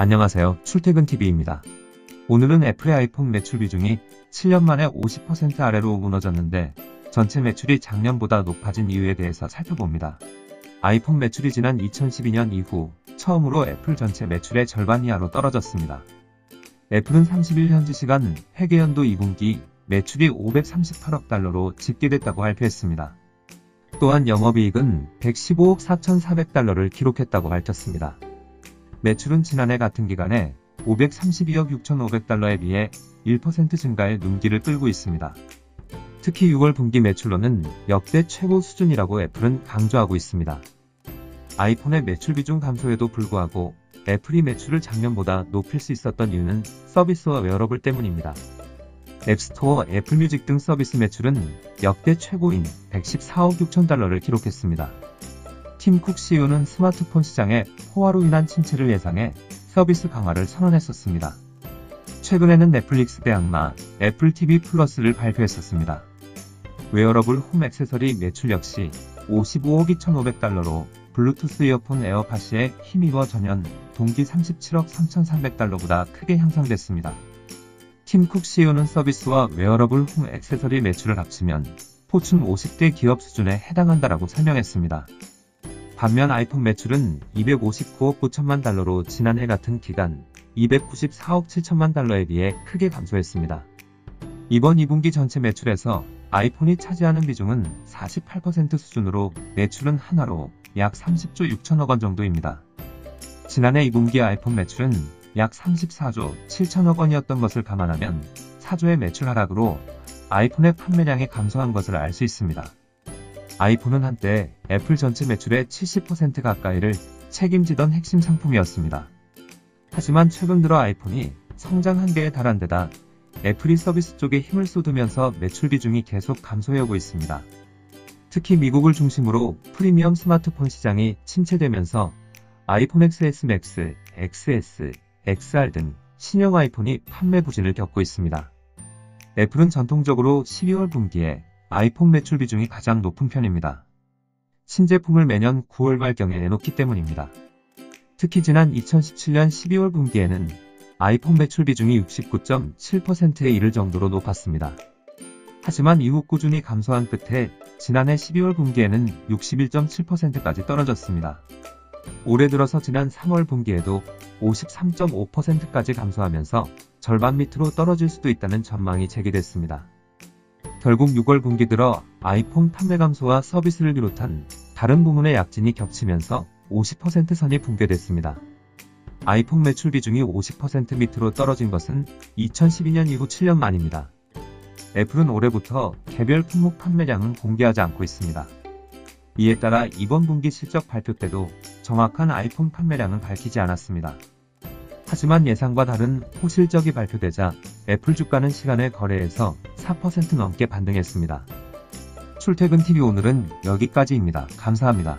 안녕하세요. 출퇴근TV입니다. 오늘은 애플의 아이폰 매출 비중이 7년 만에 50% 아래로 무너졌는데 전체 매출이 작년보다 높아진 이유에 대해서 살펴봅니다. 아이폰 매출이 지난 2012년 이후 처음으로 애플 전체 매출의 절반 이하로 떨어졌습니다. 애플은 30일 현지 시간 회계연도 2분기 매출이 538억 달러로 집계됐다고 발표했습니다. 또한 영업이익은 115억 4,400달러를 기록했다고 밝혔습니다. 매출은 지난해 같은 기간에 532억 6,500달러에 비해 1% 증가의 눈길을 끌고 있습니다. 특히 6월 분기 매출로는 역대 최고 수준이라고 애플은 강조하고 있습니다. 아이폰의 매출 비중 감소에도 불구하고 애플이 매출을 작년보다 높일 수 있었던 이유는 서비스와 웨어러블 때문입니다. 앱스토어, 애플뮤직 등 서비스 매출은 역대 최고인 114억 6천 달러를 기록했습니다. 팀 쿡 CEO는 스마트폰 시장의 호화로 인한 침체를 예상해 서비스 강화를 선언했었습니다. 최근에는 넷플릭스 대항마 애플 TV 플러스를 발표했었습니다. 웨어러블 홈 액세서리 매출 역시 55억 2,500달러로 블루투스 이어폰 에어팟에 힘입어 전년 동기 37억 3,300달러보다 크게 향상됐습니다. 팀 쿡 CEO는 서비스와 웨어러블 홈 액세서리 매출을 합치면 포춘 50대 기업 수준에 해당한다라고 설명했습니다. 반면 아이폰 매출은 259억 9천만 달러로 지난해 같은 기간 294억 7천만 달러에 비해 크게 감소했습니다. 이번 2분기 전체 매출에서 아이폰이 차지하는 비중은 48% 수준으로 매출은 한화로 약 30조 6천억 원 정도입니다. 지난해 2분기 아이폰 매출은 약 34조 7천억 원이었던 것을 감안하면 4조의 매출 하락으로 아이폰의 판매량이 감소한 것을 알 수 있습니다. 아이폰은 한때 애플 전체 매출의 70% 가까이를 책임지던 핵심 상품이었습니다. 하지만 최근 들어 아이폰이 성장 한계에 달한 데다 애플이 서비스 쪽에 힘을 쏟으면서 매출 비중이 계속 감소해오고 있습니다. 특히 미국을 중심으로 프리미엄 스마트폰 시장이 침체되면서 아이폰 XS 맥스, XS, XR 등 신형 아이폰이 판매 부진을 겪고 있습니다. 애플은 전통적으로 12월 분기에 아이폰 매출 비중이 가장 높은 편입니다. 신제품을 매년 9월 말경에 내놓기 때문입니다. 특히 지난 2017년 12월 분기에는 아이폰 매출 비중이 69.7%에 이를 정도로 높았습니다. 하지만 이후 꾸준히 감소한 끝에 지난해 12월 분기에는 61.7%까지 떨어졌습니다. 올해 들어서 지난 3월 분기에도 53.5%까지 감소하면서 절반 밑으로 떨어질 수도 있다는 전망이 제기됐습니다. 결국 6월 분기 들어 아이폰 판매 감소와 서비스를 비롯한 다른 부문의 약진이 겹치면서 50% 선이 붕괴됐습니다. 아이폰 매출 비중이 50% 밑으로 떨어진 것은 2012년 이후 7년 만입니다. 애플은 올해부터 개별 품목 판매량은 공개하지 않고 있습니다. 이에 따라 이번 분기 실적 발표 때도 정확한 아이폰 판매량은 밝히지 않았습니다. 하지만 예상과 다른 호실적이 발표되자 애플 주가는 시간의 거래에서 4% 넘게 반등했습니다. 출퇴근TV 오늘은 여기까지입니다. 감사합니다.